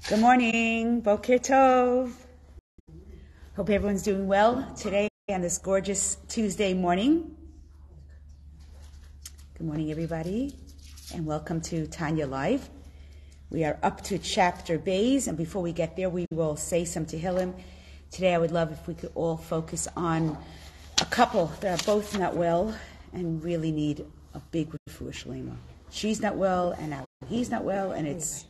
Good morning, Boker Tov. Hope everyone's doing well today on this gorgeous Tuesday morning. Good morning, everybody, and welcome to Tanya Live. We are up to chapter Beis, and before we get there, we will say some Tehillim. Today, I would love if we could all focus on a couple that are both not well and really need a big refuah shlema. She's not well, and now he's not well, and it's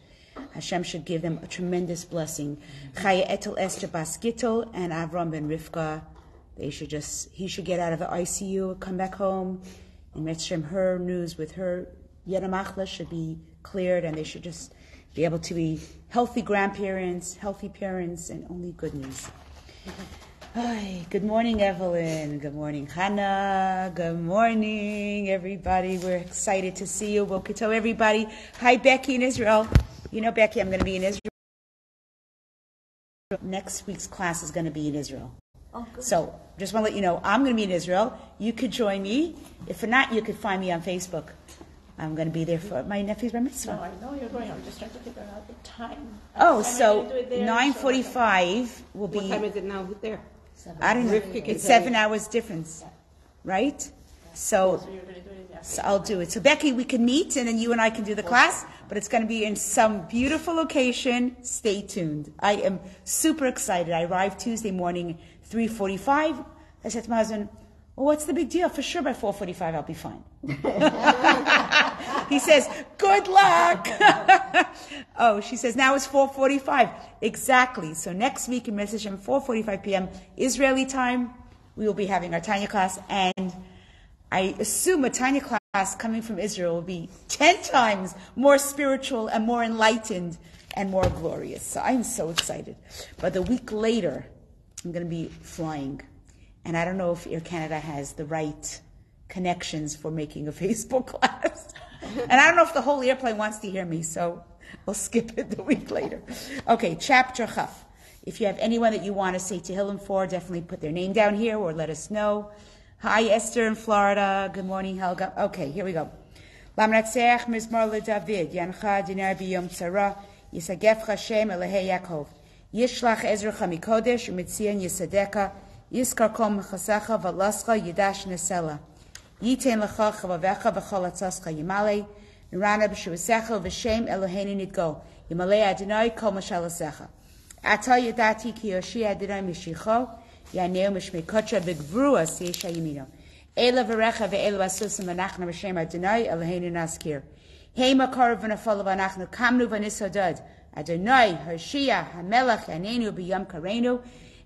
Hashem should give them a tremendous blessing. Chaya Etel Esther Bas Gittel and Avram ben Rivka, he should get out of the ICU, come back home, and Hashem, her news with her Yedamachla should be cleared, and they should just be able to be healthy grandparents, healthy parents, and only good news. Hi, good morning, Evelyn. Good morning, Hannah. Good morning, everybody. We're excited to see you. Boker Tov, everybody. Hi, Becky in Israel. You know, Becky, I'm going to be in Israel. Next week's class is going to be in Israel. Oh, good. So, just want to let you know, I'm going to be in Israel. You could join me. If not, you could find me on Facebook. I'm going to be there for my nephew's bar mitzvah. No, I know you're going. I'm just trying to figure out the time. Oh, so 9:45 will be. What time is it now there? I don't know. It's 7 hours difference, right? So you're going to do it in the afternoon. So I'll do it. So Becky, we can meet, and then you and I can do the class, but it's going to be in some beautiful location. Stay tuned. I am super excited. I arrived Tuesday morning, 3:45. I said to my husband, well, what's the big deal? For sure by 4:45 I'll be fine. He says, good luck. Oh, she says, now it's 4:45. Exactly. So next week in Message 4:45 p.m. Israeli time, we will be having our Tanya class, and I assume a Tanya class coming from Israel will be 10 times more spiritual and more enlightened and more glorious. So I'm so excited. But the week later, I'm going to be flying. And I don't know if Air Canada has the right connections for making a Facebook class. And I don't know if the whole airplane wants to hear me, so we'll skip it the week later. Okay, chapter Chaf. If you have anyone that you want to say Tehillim for, definitely put their name down here or let us know. Hi, Esther in Florida. Good morning, Helga. Okay, here we go. Lamnatzeach mizmor leDavid, yancha dinar biyom tzara, yisagef Hashem elehei Yaakov, yishlach ezrecha mikodesh, umitzion yisadeka, yiskar kol mechasecha v'lascha yidash nesela, yiten lecha chavavecha v'chol atzascha yimale, nirana b'shuvasecha v'shem Eloheinu nidgo, yimalei Adonai kol mashalasecha. Ata yadati ki yoshi Adonai mishicho, Yaneu mishmei kotra v'gvruas yesha yimino. Ela v'recha ve'elu asusim v'nachna v'shem Adonai Eloheinu naskir. Hei makor v'nafol v'nachnu kamnu v'nisodad. Adonai, Hoshia, HaMelech, Yanenu b'yom karenu.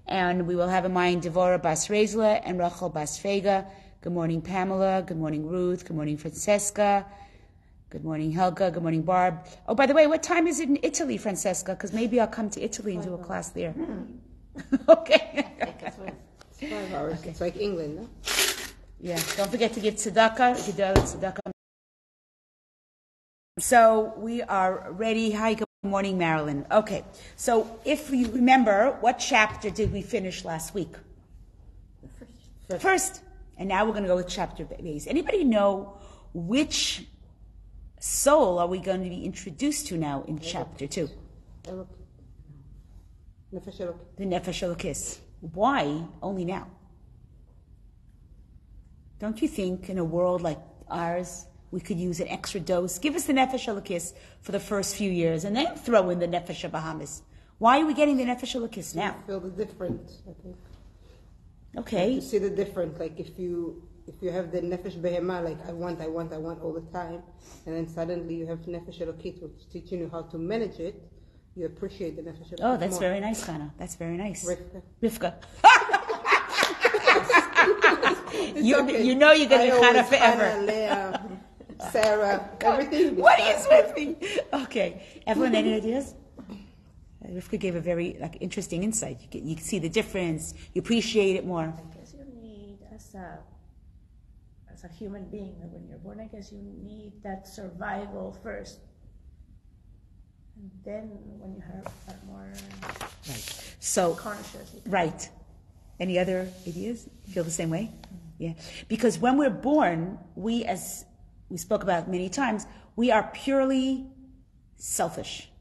And we will have in mind Devorah Bas Rezla and Rachel Bas Fega. Good morning, Pamela. Good morning, Ruth. Good morning, Francesca. Good morning, Helga. Good morning, Barb. Oh, by the way, what time is it in Italy, Francesca? Because maybe I'll come to Italy and do a class there. Okay. It's 5 hours. Okay. It's like England, no? Yeah. Don't forget to give tzedakah. So we are ready. Hi, good morning, Marilyn. Okay. So if you remember, what chapter did we finish last week? The first. And now we're going to go with chapter Beis. Anybody know which soul are we going to be introduced to now in chapter 2? The Nefesh Elokis. Why only now? Don't you think in a world like ours, we could use an extra dose? Give us the Nefesh Elokis for the first few years, and then throw in the Nefesh Bahamas. Why are we getting the Nefesh Elokis now? You feel the difference, I think. Okay. You see the difference, like if you have the Nefesh Behema, like I want all the time, and then suddenly you have Nefesh Elokis, which is teaching you how to manage it. You appreciate the Nefesh Elokis. Oh, that's more. very nice, Hannah. That's very nice. Rivka. You know you're going to be Hannah forever. Hannah, Leah, Sarah, everything. What is with me? Okay. Evelyn, any ideas? Rivka gave a very interesting insight. You can see the difference. You appreciate it more. I guess you need, as a human being, when you're born, I guess you need that survival first. And then when you are more conscious. Right. Any other ideas? Feel the same way? Mm-hmm. Yeah. Because when we're born, we, as we spoke about many times, we are purely selfish.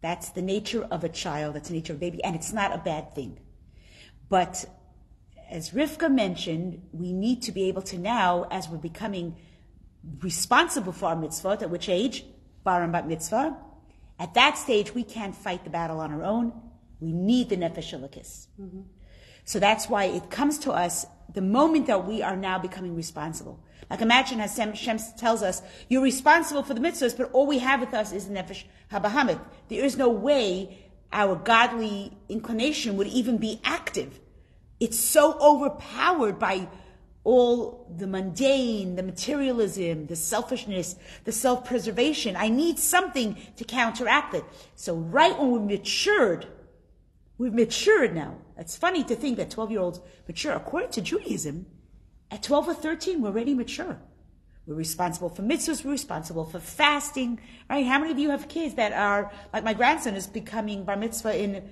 That's the nature of a child. That's the nature of a baby. And it's not a bad thing. But as Rivka mentioned, we need to be able to now, as we're becoming responsible for our mitzvot, at which age? Bar and bat mitzvah. At that stage, we can't fight the battle on our own. We need the nefesh elokis. Mm-hmm. So that's why it comes to us the moment that we are now becoming responsible. Like imagine Hashem tells us, you're responsible for the mitzvahs, but all we have with us is the nefesh habahamit. There is no way our godly inclination would even be active. It's so overpowered by all the mundane, the materialism, the selfishness, the self-preservation. I need something to counteract it. So right when we've matured now. It's funny to think that 12-year-olds mature. According to Judaism, at 12 or 13, we're already mature. We're responsible for mitzvahs. We're responsible for fasting. Right? How many of you have kids that are, like my grandson is becoming bar mitzvah in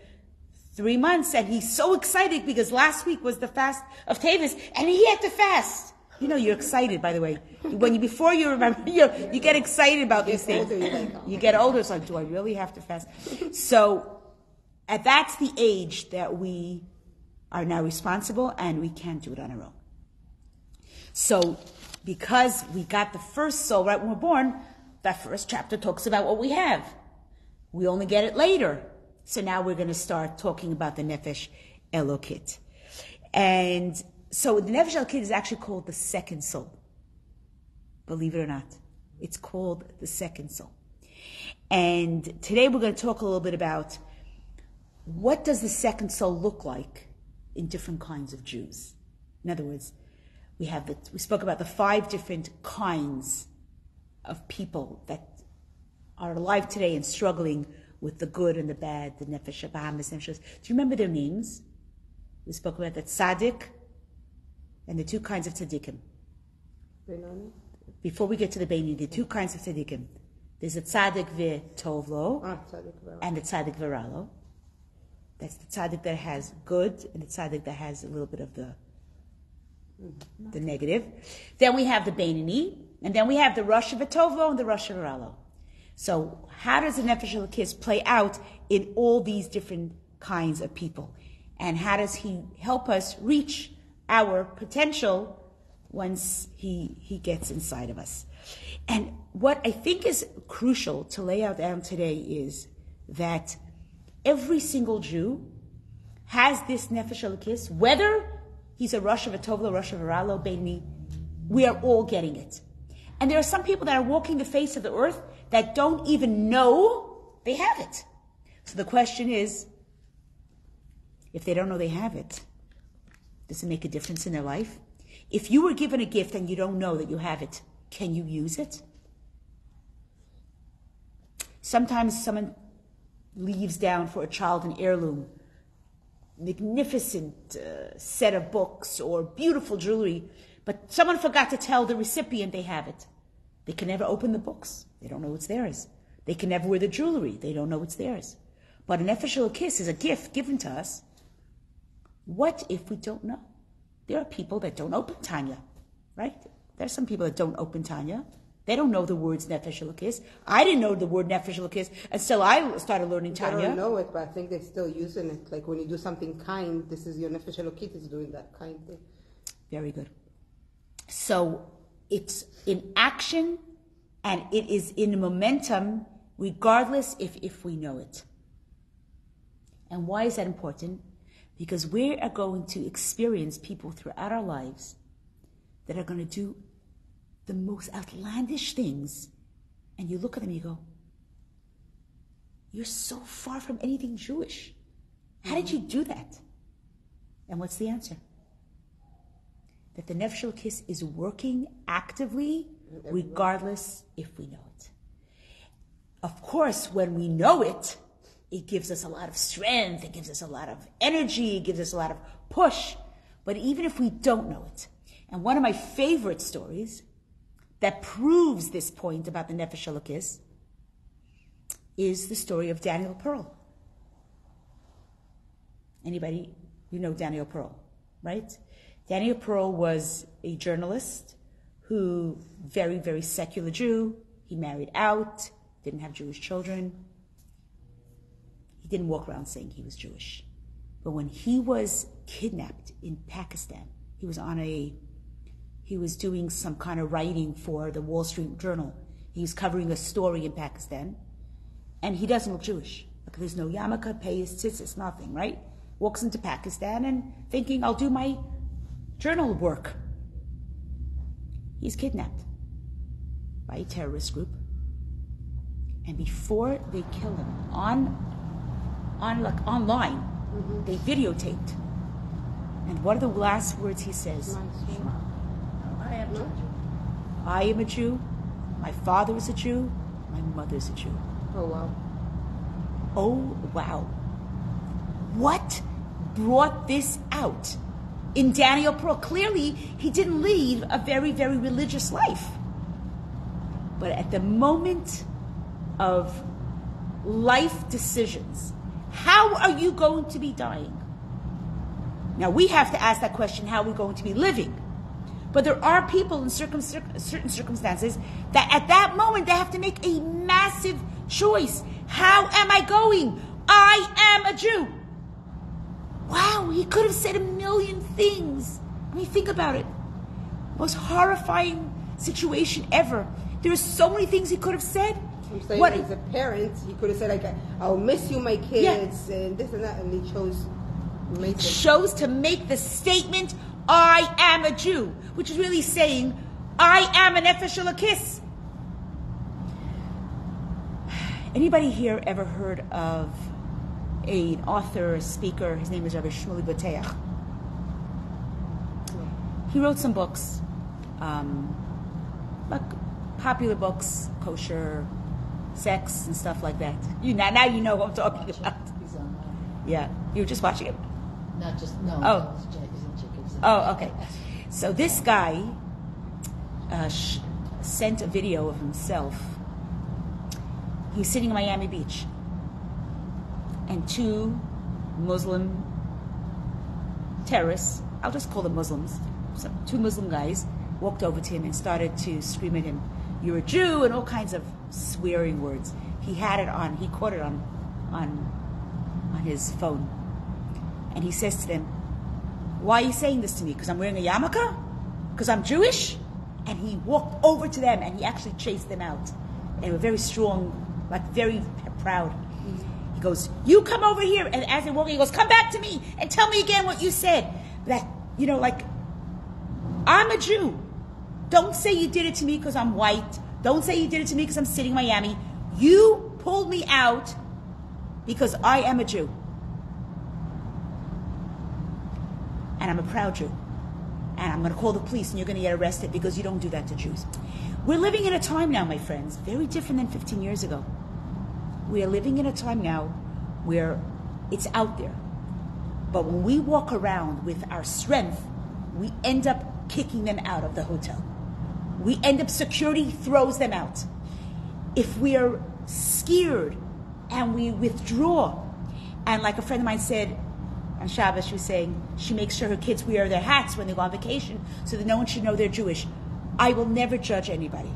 3 months, and he's so excited because last week was the fast of Tavis, and he had to fast. You know, you're excited, by the way. Before you remember, you get excited about these things. You get older, it's like, do I really have to fast? So, that's the age that we are now responsible, and we can't do it on our own. So, because we got the first soul right when we're born, that first chapter talks about what we have. We only get it later. So now we're going to start talking about the Nefesh Elokit. And so the Nefesh Elokit is actually called the second soul. Believe it or not. It's called the second soul. And today we're going to talk a little bit about what does the second soul look like in different kinds of Jews. In other words, we spoke about the 5 different kinds of people that are alive today and struggling with the good and the bad, the nefesh habahamis, nefesh. Do you remember their names? We spoke about the tzaddik and the 2 kinds of tzaddikim. Benoni. Before we get to the Beinoni, the 2 kinds of tzaddikim. There's the tzaddik v'tovlo and the tzaddik v'ralo. That's the tzaddik that has good and the tzaddik that has a little bit of the negative. Then we have the Beinoni, and then we have the Rosh v'tovlo and the Rosh v'ralo. So how does the Nefesh Elokis play out in all these different kinds of people? And how does he help us reach our potential once he gets inside of us? And what I think is crucial to lay out down today is that every single Jew has this Nefesh Elokis, whether he's a Rosh v'tovlo, Rosh v'ralo, Beinoni, we are all getting it. And there are some people that are walking the face of the earth that don't even know they have it. So the question is, if they don't know they have it, does it make a difference in their life? If you were given a gift and you don't know that you have it, can you use it? Sometimes someone leaves down for a child an heirloom, magnificent set of books or beautiful jewelry, but someone forgot to tell the recipient they have it. They can never open the books. They don't know it's theirs. They can never wear the jewelry. They don't know it's theirs. But an Nefesh Elokis is a gift given to us. What if we don't know? There are people that don't open Tanya, right? There are some people that don't open Tanya. They don't know the words Nefesh Elokis. I didn't know the word Nefesh Elokis until I started learning Tanya. I don't know it, but I think they're still using it. Like when you do something kind, this is your Nefesh Elokis is doing that kind thing. Very good. So it's in action and it is in momentum regardless if we know it. And why is that important? Because we are going to experience people throughout our lives that are going to do the most outlandish things. And you look at them and you go, you're so far from anything Jewish. How did you do that? And what's the answer? That the Nefesh Elokis is working actively regardless if we know it. Of course, when we know it, it gives us a lot of strength, it gives us a lot of energy, it gives us a lot of push. But even if we don't know it, and one of my favorite stories that proves this point about the Nefesh Elokis is the story of Daniel Pearl. Anybody? You know Daniel Pearl, right? Daniel Pearl was a journalist who, very, very secular Jew. He married out, didn't have Jewish children. he didn't walk around saying he was Jewish. But when he was kidnapped in Pakistan, he was doing some kind of writing for the Wall Street Journal. He was covering a story in Pakistan, and he doesn't look Jewish. Like, there's no yarmulke, payas, tzitzis, nothing, right? Walks into Pakistan and thinking, I'll do my journal work. He's kidnapped by a terrorist group. And before they kill him, online, they videotaped. And what are the last words he says? I am Jew. I am a Jew. My father is a Jew. My mother is a Jew. Oh, wow. Oh, wow. What brought this out in Daniel Pearl? Clearly, he didn't lead a very, very religious life. But at the moment of life decisions, how are you going to be dying? Now, we have to ask that question, how are we going to be living? But there are people in certain circumstances that at that moment they have to make a massive choice. How am I going? I am a Jew. Wow, he could have said a million things. I mean, think about it. Most horrifying situation ever. There are so many things he could have said. I'm saying, as a parent, he could have said, like, I'll miss you, my kids, and this and that, and he chose to make the statement, I am a Jew, which is really saying, I am an Nefesh Elokis. Anybody here ever heard of an author, a speaker? His name is Rabbi Shmuley Boteach. He wrote some books, like popular books, kosher, sex, and stuff like that. Now you know what I'm talking about. He's online. Yeah, you were just watching it? Not just, no. Oh. Oh, okay. So this guy sent a video of himself. He's sitting in Miami Beach, and two Muslim terrorists, I'll just call them Muslims, so two Muslim guys walked over to him and started to scream at him, "You're a Jew," and all kinds of swearing words. He had it on, he caught it on his phone. And he says to them, "Why are you saying this to me? Because I'm wearing a yarmulke? Because I'm Jewish?" And he walked over to them and he actually chased them out. And they were very strong, like very proud. He goes, "You come over here." And as they're walking, he goes, "Come back to me and tell me again what you said. That, like, I'm a Jew. Don't say you did it to me because I'm white. Don't say you did it to me because I'm sitting in Miami. You pulled me out because I am a Jew. And I'm a proud Jew. And I'm going to call the police and you're going to get arrested because you don't do that to Jews." We're living in a time now, my friends, very different than 15 years ago. We are living in a time now where it's out there. But when we walk around with our strength, we end up kicking them out of the hotel. We end up, security throws them out. If we are scared and we withdraw, and like a friend of mine said, on Shabbos, she was saying she makes sure her kids wear their hats when they go on vacation so that no one should know they're Jewish. I will never judge anybody.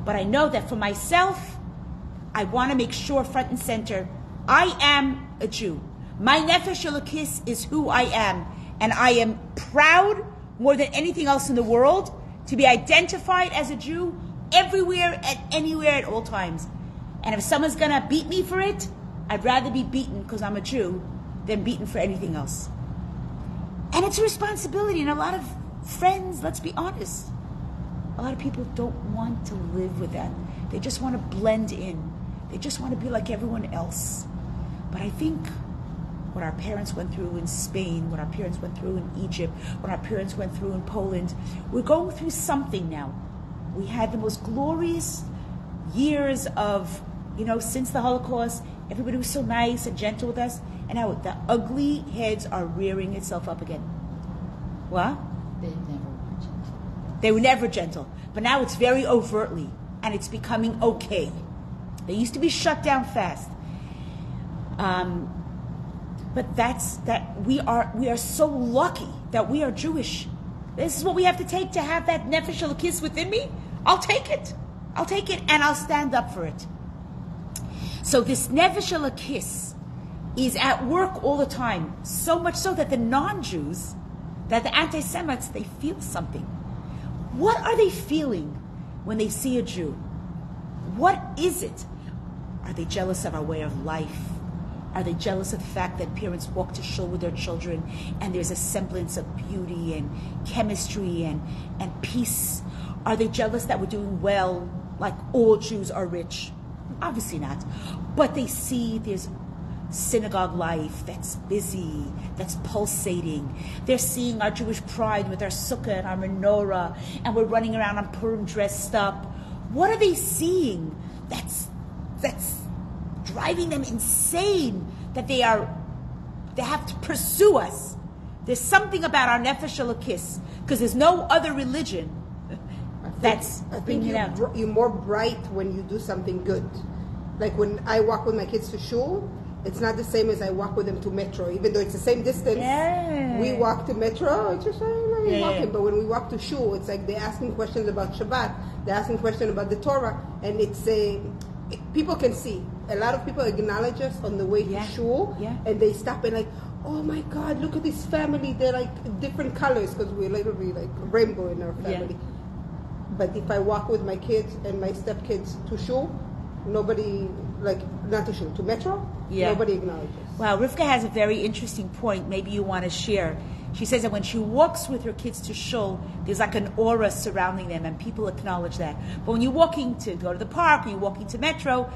But I know that for myself, I want to make sure front and center, I am a Jew. My Nefesh Elokis is who I am. And I am proud more than anything else in the world to be identified as a Jew everywhere and anywhere at all times. And if someone's going to beat me for it, I'd rather be beaten because I'm a Jew than beaten for anything else. And it's a responsibility. And a lot of friends, let's be honest, a lot of people don't want to live with that. They just want to blend in. They just want to be like everyone else. But I think what our parents went through in Spain, what our parents went through in Egypt, what our parents went through in Poland, we're going through something now. We had the most glorious years of, since the Holocaust, everybody was so nice and gentle with us, and now the ugly heads are rearing itself up again. What? They never were gentle. They were never gentle, but now it's very overtly, and it's becoming okay. They used to be shut down fast. But we are so lucky that we are Jewish. This is what we have to take to have that Nefesh Elokis within me. I'll take it, and I'll stand up for it. So this Nefesh Elokis is at work all the time, so much so that the non-Jews, that the anti-Semites, they feel something. What are they feeling when they see a Jew? What is it? Are they jealous of our way of life? Are they jealous of the fact that parents walk to shul with their children and there's a semblance of beauty and chemistry and peace? Are they jealous that we're doing well, like all Jews are rich? Obviously not. But they see there's synagogue life that's busy, that's pulsating. They're seeing our Jewish pride with our sukkah and our menorah, and we're running around on Purim dressed up. What are they seeing that's driving them insane, that they have to pursue us? There's something about our nefesh elokis, because there's no other religion that's bringing it out. You're more bright when you do something good. Like when I walk with my kids to shul, it's not the same as I walk with them to metro, even though it's the same distance. Yeah. We walk to metro, it's just walking. Yeah. But when we walk to shul, it's like they're asking questions about Shabbat, they're asking questions about the Torah, and people can see. A lot of people acknowledge us on the way to shul, and they stop and like, oh my God, look at this family. They're like different colors because we're literally like a rainbow in our family. Yeah. But if I walk with my kids and my stepkids to shul, nobody, not to shul, to metro, nobody acknowledges. Wow, Rivka has a very interesting point. Maybe you want to share. She says that when she walks with her kids to shul, there's like an aura surrounding them, and people acknowledge that. But when you're walking to go to the park, or you're walking to metro,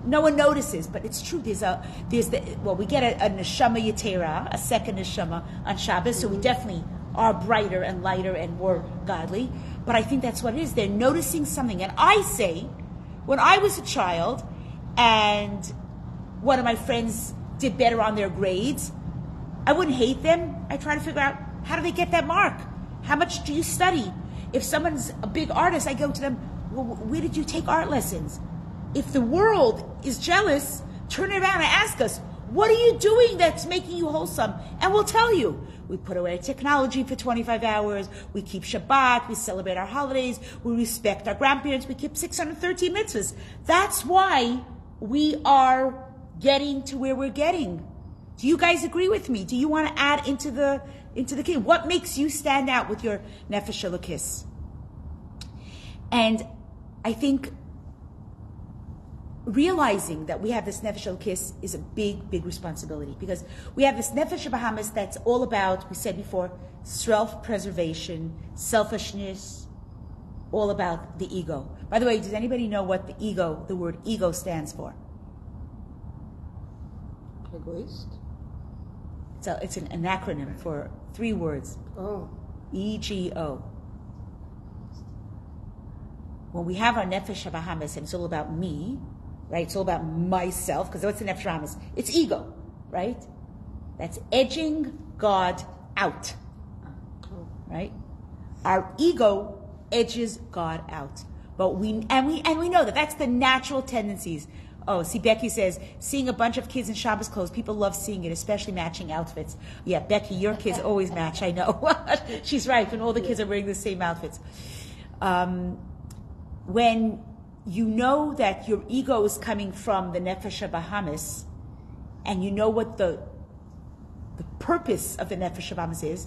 no one notices. But it's true. We get a neshama yetera, a second neshama on Shabbos, so we definitely are brighter and lighter and more godly. But I think that's what it is. They're noticing something. And I say, when I was a child and one of my friends did better on their grades, I wouldn't hate them. I try to figure out, how do they get that mark? How much do you study? If someone's a big artist, I go to them, well, where did you take art lessons? If the world is jealous, turn around and ask us, what are you doing that's making you wholesome? And we'll tell you. We put away technology for 25 hours. We keep Shabbat. We celebrate our holidays. We respect our grandparents. We keep 613 mitzvahs. That's why we are getting to where we're getting. Do you guys agree with me? Do you want to add into the kid? What makes you stand out with your nefesh elokis? And I think realizing that we have this nefesh elokis is a big, big responsibility, because we have this nefesh Bahamas that's all about, we said before, self-preservation, selfishness, all about the ego. By the way, does anybody know what the word ego stands for? Egoist? It's an acronym for 3 words. Oh. EGO. When we have our nefesh Bahamas, and it's all about me, right? It's all about myself, because what's the nefesh Bahamas? It's ego, right? That's edging God out, right? Our ego edges God out, but we know that that's the natural tendencies. Oh, see, Becky says, seeing a bunch of kids in Shabbos clothes, people love seeing it, especially matching outfits. Yeah, Becky, your kids always match, I know. She's right, when all the kids are wearing the same outfits. When you know that your ego is coming from the nefesh Bahamas, and you know what the purpose of the nefesh Bahamas is,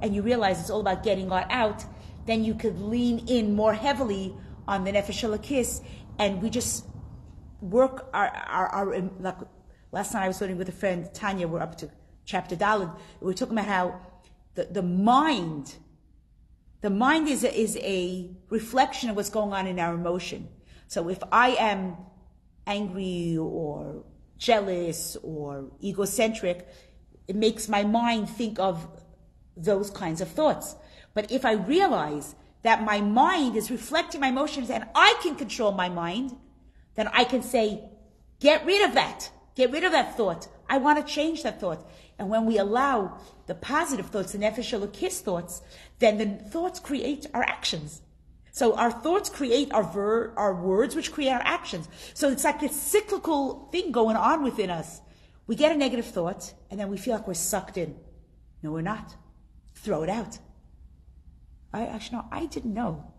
and you realize it's all about getting God out, then you could lean in more heavily on the nefesh elokis, and we just work our like last night I was learning with a friend, Tanya, we're up to chapter Daled. We're talking about how the mind is a reflection of what's going on in our emotion. So if I am angry or jealous or egocentric, it makes my mind think of those kinds of thoughts. But if I realize that my mind is reflecting my emotions and I can control my mind, then I can say, get rid of that. Get rid of that thought. I want to change that thought. And when we allow the positive thoughts, the nefesh elokis thoughts, then the thoughts create our actions. So our thoughts create our words, which create our actions. So it's like this cyclical thing going on within us. We get a negative thought, and then we feel like we're sucked in. No, we're not. Throw it out. I didn't know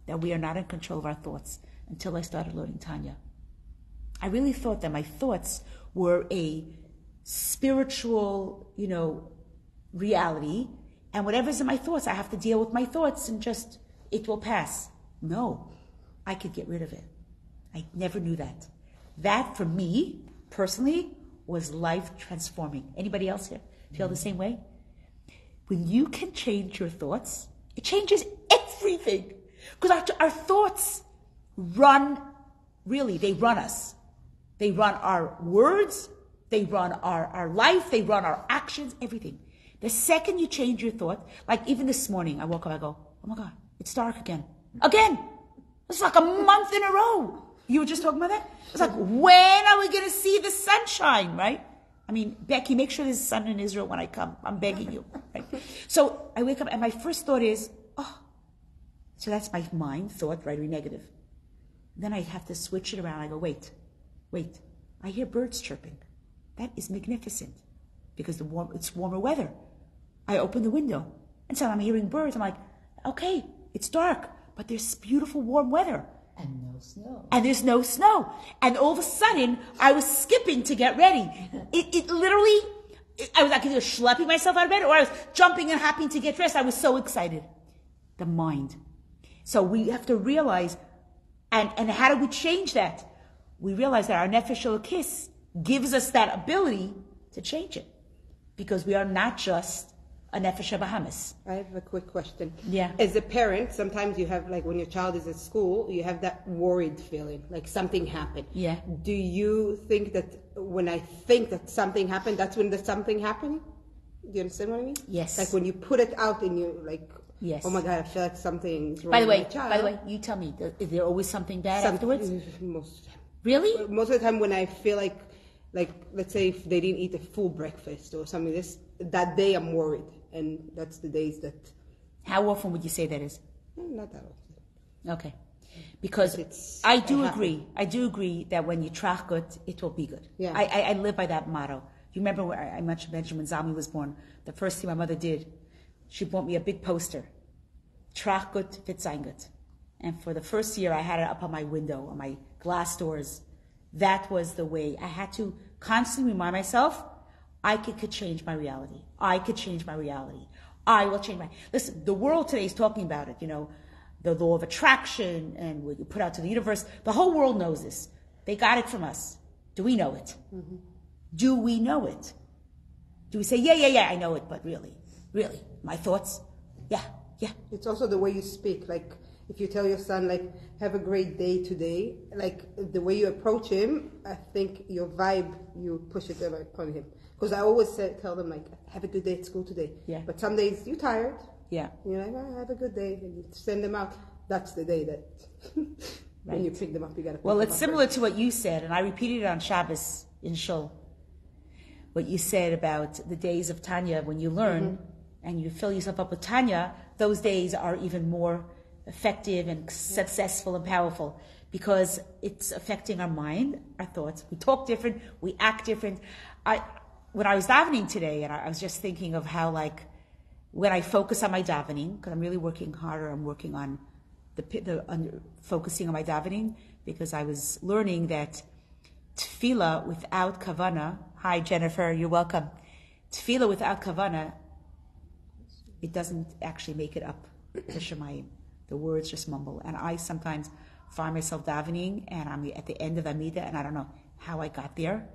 that we are not in control of our thoughts until I started learning Tanya. I really thought that my thoughts were a spiritual, reality, and whatever's in my thoughts, I have to deal with my thoughts and just, it will pass. No, I could get rid of it. I never knew that. That, for me, personally, was life transforming. Anybody else here feel the same way? When you can change your thoughts, it changes everything. Because our thoughts they run us. They run our words, they run our life, they run our actions, everything. The second you change your thought, like even this morning, I woke up, I go, oh my God, it's dark again. Again! It's like a month in a row. You were just talking about that? It's like, when are we going to see the sunshine, right? I mean, Becky, make sure there's sun in Israel when I come. I'm begging you. Right? So I wake up and my first thought is, so that's my mind thought, right, or negative. Then I have to switch it around. I go, wait. I hear birds chirping. That is magnificent because it's warmer weather. I open the window and so I'm hearing birds. I'm like, okay, it's dark, but there's beautiful warm weather. And no snow. And there's no snow. And all of a sudden, I was skipping to get ready. It literally, I was either schlepping myself out of bed or I was jumping and hopping to get dressed. I was so excited. The mind. So we have to realize, and how do we change that? We realize that our Nefesh Elokis gives us that ability to change it. Because we are not just a Nefesh Bahamas. I have a quick question. Yeah. As a parent, sometimes you have, like when your child is at school, you have that worried feeling, like something happened. Yeah. Do you think that when I think that something happened, that's when the something happened? Do you understand what I mean? Yes. Like when you put it out and you like, yes. Oh my God, I feel like something's wrong By the with my child. way, you tell me, is there always something bad afterwards? Most of the time. Really? Most of the time when I feel like let's say if they didn't eat a full breakfast or something, that day I'm worried. And that's the days that... How often would you say that is? Not that often. Okay. Because I do agree that when you track good, it will be good. Yeah. I live by that motto. You remember when I mentioned when Zalmi was born, the first thing my mother did, she bought me a big poster. Track good, fit sein good. And for the first year, I had it up on my window, on my glass doors. That was the way. I had to constantly remind myself, I could change my reality. I could change my reality. I will change my... Listen, the world today is talking about it, the law of attraction and what you put out to the universe. The whole world knows this. They got it from us. Do we know it? Mm-hmm. Do we know it? Do we say, yeah, I know it, but really, my thoughts? Yeah. It's also the way you speak. Like, if you tell your son, like, have a great day today, like, the way you approach him, I think your vibe, you push it upon him. Because I always tell them, like, have a good day at school today. Yeah. But some days you're tired. Yeah. You're like, have a good day. And you send them out. That's the day that when you pick them up, you got to pick them up. Well, it's similar to what you said, and I repeated it on Shabbos in Shul. What you said about the days of Tanya, when you learn and you fill yourself up with Tanya, those days are even more effective and successful and powerful because it's affecting our mind, our thoughts. We talk different, we act different. When I was davening today, and I was just thinking of how, like, when I focus on my davening, because I'm really working harder, I'm working on focusing on my davening, because I was learning that tefillah without kavana, hi Jennifer, you're welcome. Tefillah without kavana, it doesn't actually make it up to Shemayim. The words just mumble. And I sometimes find myself davening, and I'm at the end of Amidah, and I don't know how I got there.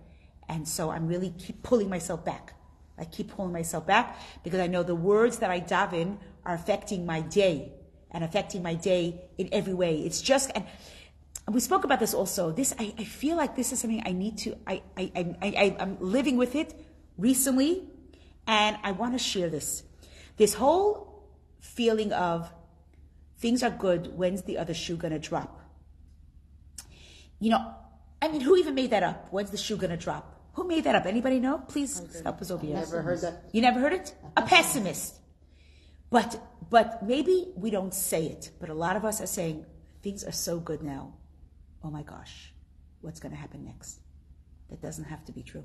And so I'm really keep pulling myself back. I keep pulling myself back because I know the words that I daven are affecting my day and affecting my day in every way. It's just, and we spoke about this also. I feel like this is something I need to, I'm living with it recently, and I want to share this. This whole feeling of things are good, when's the other shoe going to drop? Who even made that up? When's the shoe going to drop? Who made that up? Anybody know? Please help us over here. Never heard that. You never heard it? A pessimist. But maybe we don't say it, but a lot of us are saying, things are so good now. Oh my gosh, what's going to happen next? That doesn't have to be true.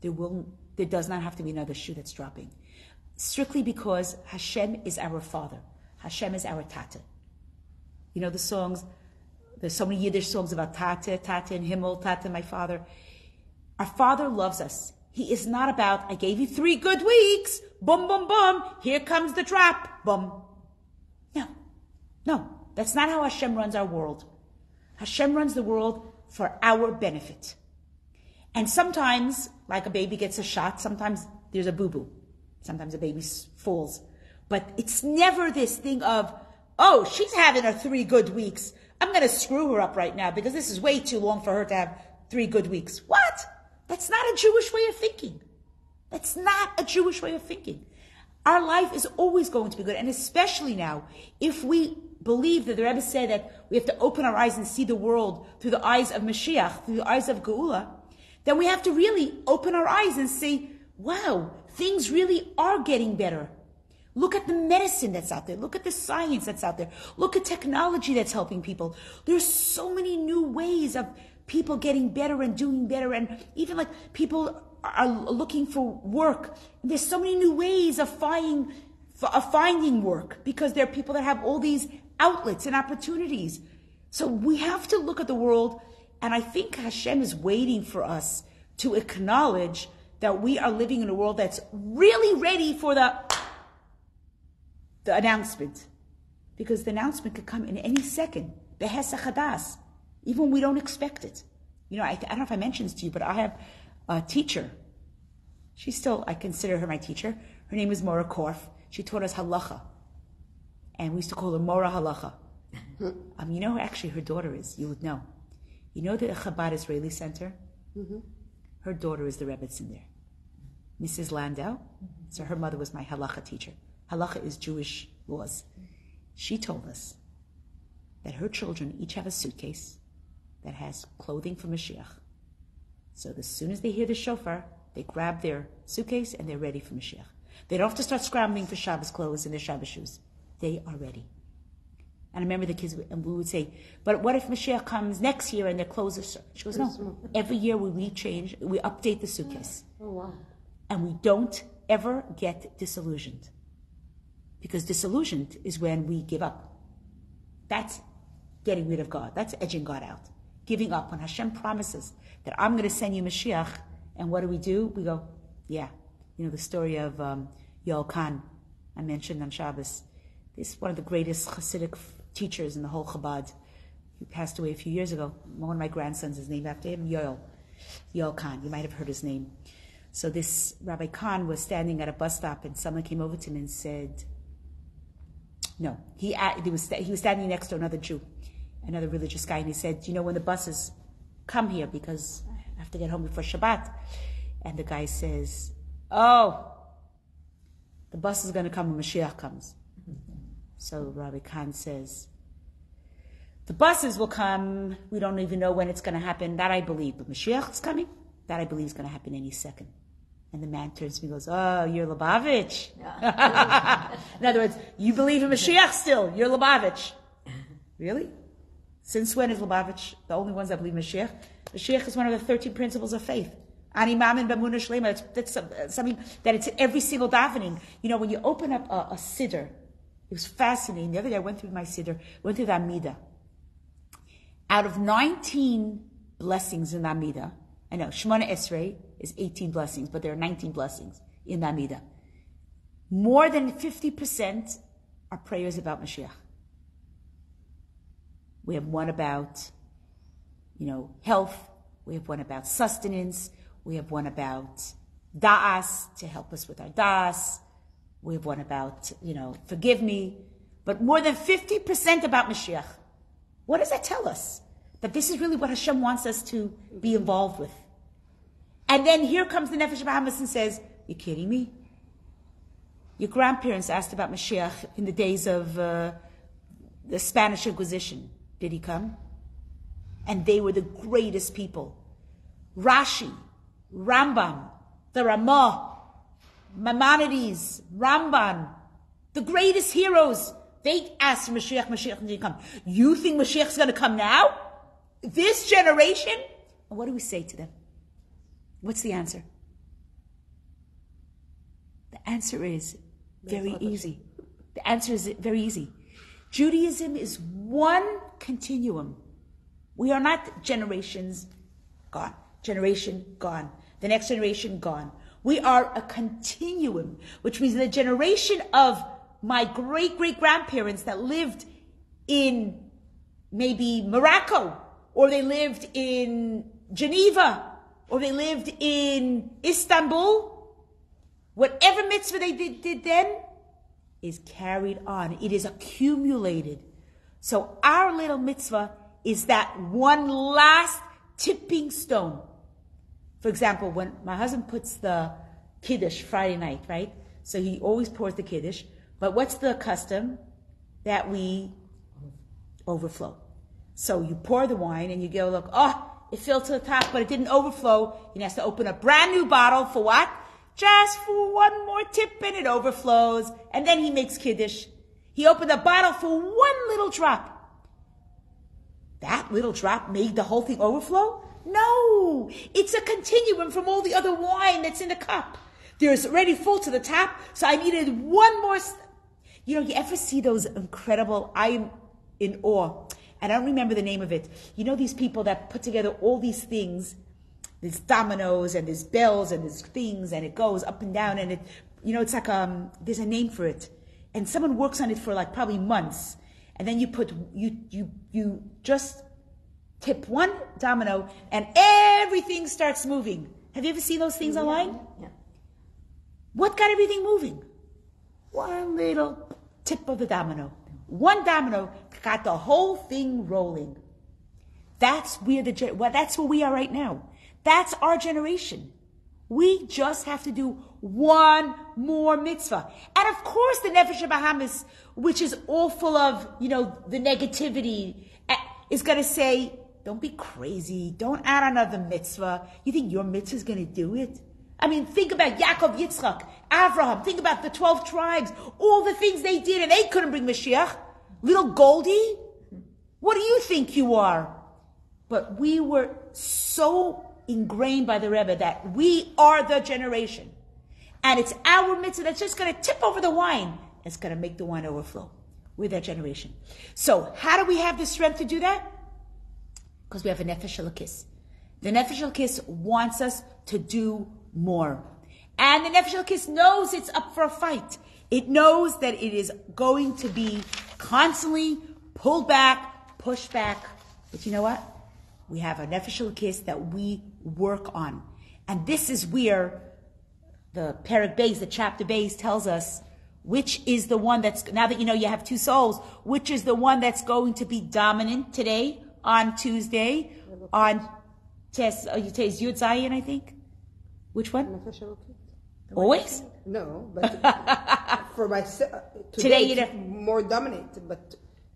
There does not have to be another shoe that's dropping. Strictly because Hashem is our Father. Hashem is our Tata. You know the songs, there's so many Yiddish songs about Tata in Himmel, Tata, my Father. Our Father loves us. He is not about, I gave you 3 good weeks, boom, boom, boom, here comes the trap, boom. No, that's not how Hashem runs our world. Hashem runs the world for our benefit. And sometimes, like a baby gets a shot, sometimes there's a boo-boo. Sometimes a baby falls. But it's never this thing of, oh, she's having her 3 good weeks. I'm going to screw her up right now because this is way too long for her to have 3 good weeks. What? That's not a Jewish way of thinking. That's not a Jewish way of thinking. Our life is always going to be good. And especially now, if we believe that the Rebbe said that we have to open our eyes and see the world through the eyes of Mashiach, through the eyes of Geula, then we have to really open our eyes and say, wow, things really are getting better. Look at the medicine that's out there. Look at the science that's out there. Look at technology that's helping people. There's so many new ways of people getting better and doing better. And even like people are looking for work. There's so many new ways of finding work because there are people that have all these outlets and opportunities. So we have to look at the world, and I think Hashem is waiting for us to acknowledge that we are living in a world that's really ready for the announcement. Because the announcement could come in any second. Behesa chadas. Even when we don't expect it. You know, I don't know if I mentioned this to you, but I have a teacher. I consider her my teacher. Her name is Mora Korf. She taught us halacha. And we used to call her Mora Halacha. You know who actually her daughter is? You would know. You know the Chabad Israeli Center? Mm-hmm. Her daughter is the Rebbetzin there. Mrs. Landau. So her mother was my halacha teacher. Halacha is Jewish laws. She told us that her children each have a suitcase that has clothing for Mashiach. So as soon as they hear the shofar, they grab their suitcase and they're ready for Mashiach. They don't have to start scrambling for Shabbos clothes and their Shabbos shoes. They are ready. And I remember the kids, and we would say, but what if Mashiach comes next year and their clothes are... She goes, no. Every year we update the suitcase. Oh, wow. And we don't ever get disillusioned. Because disillusioned is when we give up. That's getting rid of God. That's edging God out. Giving up. When Hashem promises that I'm going to send you Mashiach, and what do? We go, yeah. You know, the story of Yoel Khan, I mentioned on Shabbos. This is one of the greatest Hasidic teachers in the whole Chabad. He passed away a few years ago. One of my grandsons is named after him, Yoel Khan. You might have heard his name. So this Rabbi Khan was standing at a bus stop, and someone came over to him and said, no, he was standing next to another Jew, another religious guy, and he said, you know, when the buses come here, because I have to get home before Shabbat. And the guy says, oh, the bus is going to come when Mashiach comes. So Rabbi Khan says, the buses will come. We don't even know when it's going to happen. That I believe. But Mashiach is coming. That I believe is going to happen any second. And the man turns to me and goes, oh, you're Lubavitch. Yeah. In other words, you believe in Mashiach still. You're Lubavitch. Really? Since when is Lubavitch the only ones that believe Mashiach? Mashiach is one of the 13 principles of faith. Ani mamin b'emunah shlema. That's something that it's in every single davening. You know, when you open up a siddur, it was fascinating. The other day I went through my siddur, went through the Amidah. Out of 19 blessings in the Amidah, I know, Shemona Esrei is 18 blessings, but there are 19 blessings in the Amidah. More than 50% are prayers about Mashiach. We have one about, health. We have one about sustenance. We have one about da'as, to help us with our da'as. We have one about, forgive me. But more than 50% about Mashiach. What does that tell us? That this is really what Hashem wants us to be involved with. And then here comes the Nefesh Bahamas and says, you kidding me? Your grandparents asked about Mashiach in the days of the Spanish Inquisition. Did he come? And they were the greatest people. Rashi, Rambam, the Ramah, Maimonides, Ramban, the greatest heroes. They asked for Mashiach didn't come. You think Mashiach's going to come now? This generation? And what do we say to them? What's the answer? The answer is very easy. The answer is very easy. Judaism is one continuum. We are not generations gone. generation gone. The next generation gone. We are a continuum, which means the generation of my great-great-grandparents that lived in maybe Morocco, or they lived in Geneva, or they lived in Istanbul. Whatever mitzvah they did then is carried on. It is accumulated. So our little mitzvah is that one last tipping stone. For example, when my husband puts the Kiddush Friday night, right? So he always pours the Kiddush. But what's the custom? That we overflow. So you pour the wine and you go, look, it filled to the top, but it didn't overflow. He has to open a brand new bottle for what? Just for one more tip, and it overflows. And then he makes Kiddush. He opened a bottle for one little drop. That little drop made the whole thing overflow? No, it's a continuum from all the other wine that's in the cup. There's already full to the top, so I needed one more. You ever see those incredible, I'm in awe, and I don't remember the name of it. You know these people that put together all these things, there's dominoes and there's bells and there's things, and it goes up and down, and it's like, there's a name for it. And someone works on it for like probably months. And then you just tip one domino and everything starts moving. Have you ever seen those things online? Yeah. What got everything moving? One little tip of the domino. One domino got the whole thing rolling. That's where we are right now. That's our generation. We just have to do one more mitzvah. And of course the Nefesh Bahamas, which is all full of, the negativity, is going to say, don't be crazy. Don't add another mitzvah. You think your mitzvah is going to do it? I mean, think about Yaakov, Yitzchak, Avraham. Think about the 12 tribes, all the things they did, and they couldn't bring Mashiach. Little Goldie, what do you think you are? But we were so ingrained by the Rebbe that we are the generation. And it's our mitzvah that's just going to tip over the wine. It's going to make the wine overflow. We're that generation. So how do we have the strength to do that? Because we have a Nefesh Elokis. The Nefesh Elokis wants us to do more. And the Nefesh Elokis knows it's up for a fight. It knows that it is going to be constantly pulled back, pushed back. But you know what? We have a Nefesh Elokis that we work on. And this is where the Perek Beis, the chapter Beis, tells us which is the one that's, now that you have two souls, which is the one that's going to be dominant today, on Tuesday, on today's Yud Zayin, I think. Which one? Always? No, but for myself, today it's more dominant, but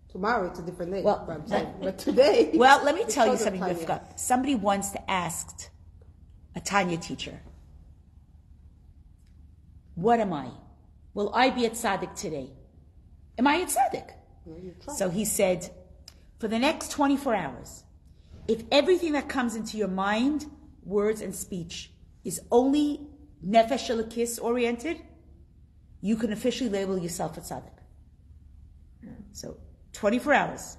tomorrow it's a different day. Well, I'm saying. But today... Well, let me tell you something, Rivka. Somebody once asked a Tanya teacher, what am I? Will I be at Tzaddik today? Am I at Tzaddik? So he said, for the next 24 hours, if everything that comes into your mind, words, and speech is only Nefesh Elokis oriented, you can officially label yourself a Tzaddik. So, 24 hours.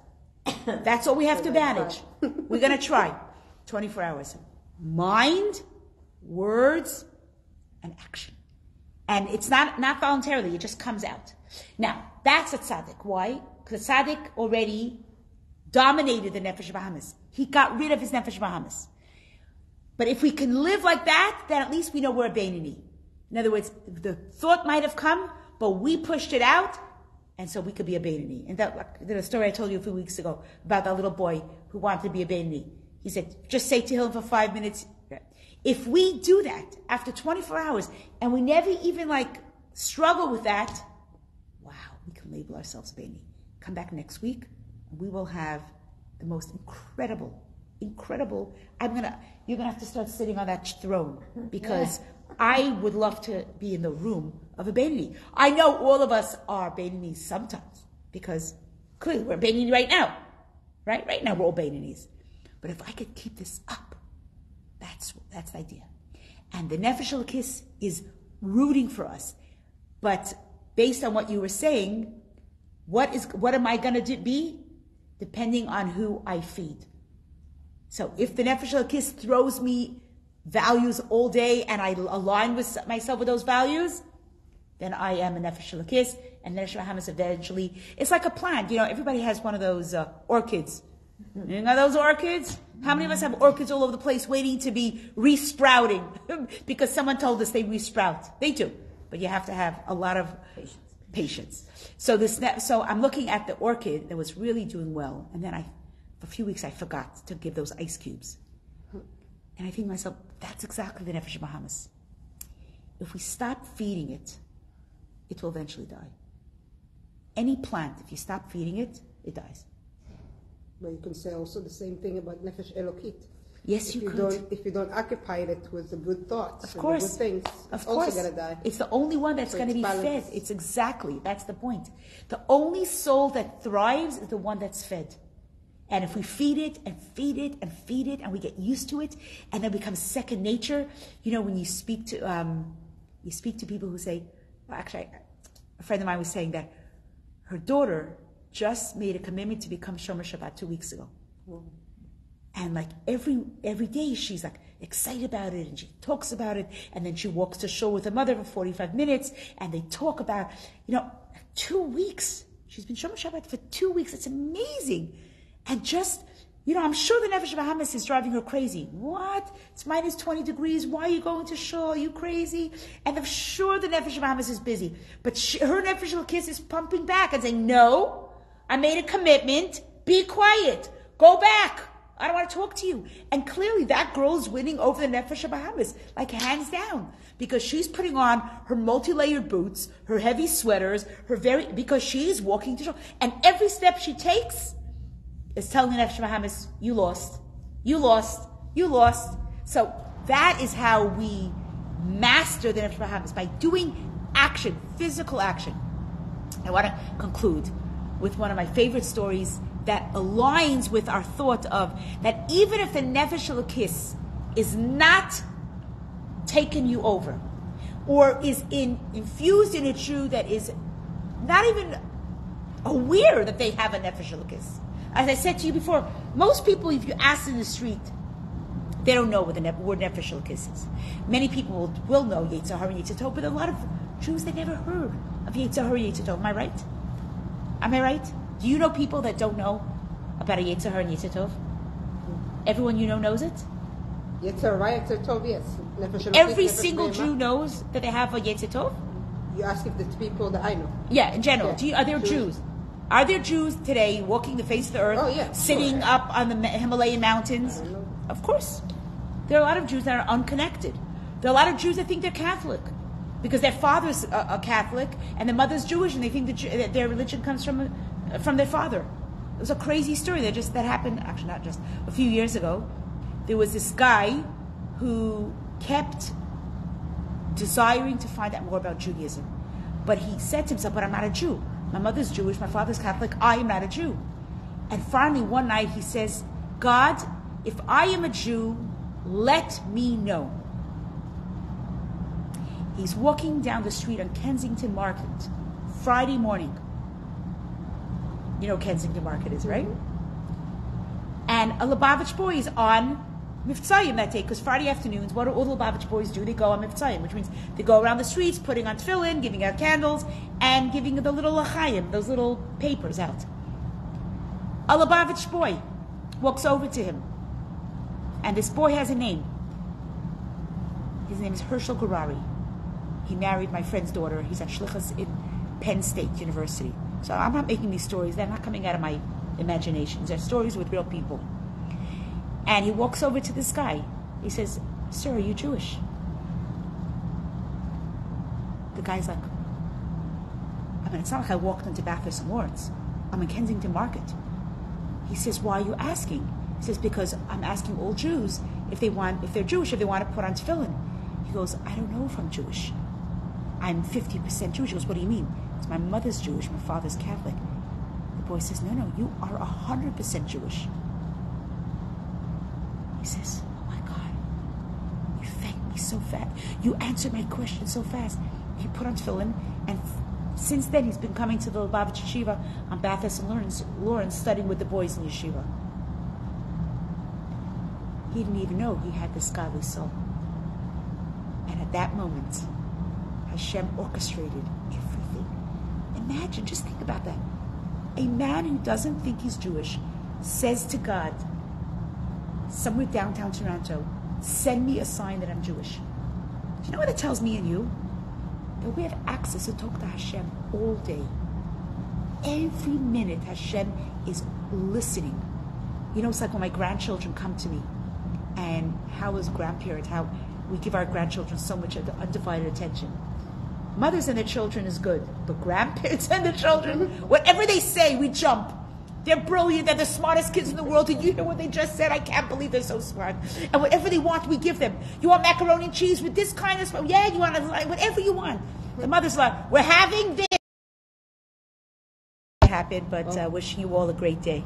That's all we have to manage. We're going to try. 24 hours. Mind, words, and action. And it's not voluntarily, it just comes out. Now, that's a tzaddik. Why? Because a tzaddik already dominated the Nefesh Bahamas. He got rid of his Nefesh Bahamas. But if we can live like that, then at least we know we're a Beinoni. In other words, the thought might have come, but we pushed it out, and so we could be a Beinoni. And that, the story I told you a few weeks ago about that little boy who wanted to be a Beinoni. He said, just say Tehillim for 5 minutes. If we do that after 24 hours, and we never even struggle with that, wow, we can label ourselves Beinoni. Come back next week, and we will have the most incredible, you're gonna have to start sitting on that throne, because I would love to be in the room of a Beinoni. I know all of us are Beinonis sometimes, because clearly we're Beinoni right now. Right now we're all Beinonis. But if I could keep this up, that's the idea. And the Nefesh Elokis is rooting for us. But based on what you were saying, what am I going to be? Depending on who I feed. So if the Nefesh Elokis throws me values all day and I align with myself with those values, then I am a Nefesh Elokis, and Nefesh Bahamas eventually, it's like a plant. Everybody has one of those orchids. You know those orchids? How many of us have orchids all over the place waiting to be resprouting? Because someone told us they resprout. They do. But you have to have a lot of patience. So I'm looking at the orchid that was really doing well, and then for a few weeks I forgot to give those ice cubes. And I think to myself, that's exactly the Nefesh Bahamas. If we stop feeding it, it will eventually die. Any plant, if you stop feeding it, it dies. But you can say also the same thing about Nefesh Elokit. Yes, you could. If you don't occupy it with the good thoughts, of course, and the good things, of it's course, also going to die. It's the only one that's going to be fed. It's exactly, that's the point. The only soul that thrives is the one that's fed. And if we feed it and feed it and feed it, and we get used to it, and then becomes second nature, when you speak to people who say, actually, a friend of mine was saying that her daughter just made a commitment to become Shomer Shabbat 2 weeks ago. And like every day she's like excited about it, and she talks about it, and then she walks to shul with her mother for 45 minutes, and they talk about, 2 weeks. She's been Shomer Shabbat for 2 weeks. It's amazing. And just, I'm sure the Nefesh Bahamas is driving her crazy. What? It's minus 20 degrees. Why are you going to shul? Are you crazy? And I'm sure the Nefesh Bahamas is busy. But her Nefesh Elokis is pumping back and saying, no, I made a commitment. Be quiet. Go back. I don't want to talk to you. And clearly that girl's winning over the Nefesh Bahamas, like hands down. Because she's putting on her multi-layered boots, her heavy sweaters, because she's walking to shul. And every step she takes is telling the Nefesh Bahamas, you lost, you lost, you lost. So that is how we master the Nefesh Bahamas, by doing action, physical action. I want to conclude with one of my favorite stories that aligns with our thought of that even if the Nefesh Elokis is not taking you over, or is infused in a Jew that is not even aware that they have a Nefesh Elokis. As I said to you before, most people, if you ask in the street, they don't know what the word Nefesh Elokis is. Many people will know Yetzer Hara and Yetzer Tov, but a lot of Jews, they never heard of Yetzer Hara and Yetzer Tov. Am I right? Am I right? Do you know people that don't know about a Yetzer Hara and Yetzer Tov? Everyone you know knows it? Yetzer Hara, Yetzer Tov, yes. Nefesh Elokis, Every Nefesh single Behema. Jew knows that they have a Yetzer Tov? You ask if the people that I know. Yeah, in general. Yeah. Are there Jews? Are there Jews today walking the face of the earth, sitting up on the Himalayan mountains? Of course. There are a lot of Jews that are unconnected. There are a lot of Jews that think they're Catholic because their father's a Catholic and their mother's Jewish, and they think that their religion comes from their father. It was a crazy story that happened, actually not just, a few years ago. There was this guy who kept desiring to find out more about Judaism. But he said to himself, but I'm not a Jew. My mother's Jewish, my father's Catholic, I am not a Jew. And finally, one night he says, God, if I am a Jew, let me know. He's walking down the street on Kensington Market, Friday morning. You know what Kensington Market is, right? And a Lubavitch boy is on Mivtzayim that day, because Friday afternoons, what do all the Lubavitch boys do? They go on Mivtzayim, which means they go around the streets, putting on tefillin, giving out candles, and giving the little lachayim, those little papers out. A Lubavitch boy walks over to him, and this boy has a name. His name is Herschel Gurari. He married my friend's daughter. He's at Shlichus in Penn State University. So I'm not making these stories. They're not coming out of my imaginations. They're stories with real people. And he walks over to this guy. He says, sir, are you Jewish? The guy's like, it's not like I walked into Bathurst and Lawrence. I'm in Kensington Market. He says, why are you asking? He says, because I'm asking all Jews if they're Jewish, if they want to put on tefillin. He goes, I don't know if I'm Jewish. I'm 50% Jewish. He goes, what do you mean? It's my mother's Jewish, my father's Catholic. The boy says, no, you are 100% Jewish. He says, oh my God, you thanked me so fast. You answered my question so fast. He put on tefillin, and since then he's been coming to the Lubavitch Yeshiva on Bathurst and Lawrence, studying with the boys in Yeshiva. He didn't even know he had this godly soul. And at that moment, Hashem orchestrated everything. Imagine, just think about that. A man who doesn't think he's Jewish says to God, somewhere downtown Toronto, send me a sign that I'm Jewish. Do you know what it tells me and you? That we have access to talk to Hashem all day. Every minute Hashem is listening. You know, it's like when my grandchildren come to me, and how as grandparents, how we give our grandchildren so much undivided attention. Mothers and their children is good, but grandparents and their children, whatever they say, we jump. They're brilliant, they're the smartest kids in the world. Did you hear what they just said? I can't believe they're so smart. And whatever they want, we give them. You want macaroni and cheese with this kind of stuff? Yeah, you want whatever you want. The mother's like, we're having this. Happened, but wishing you all a great day.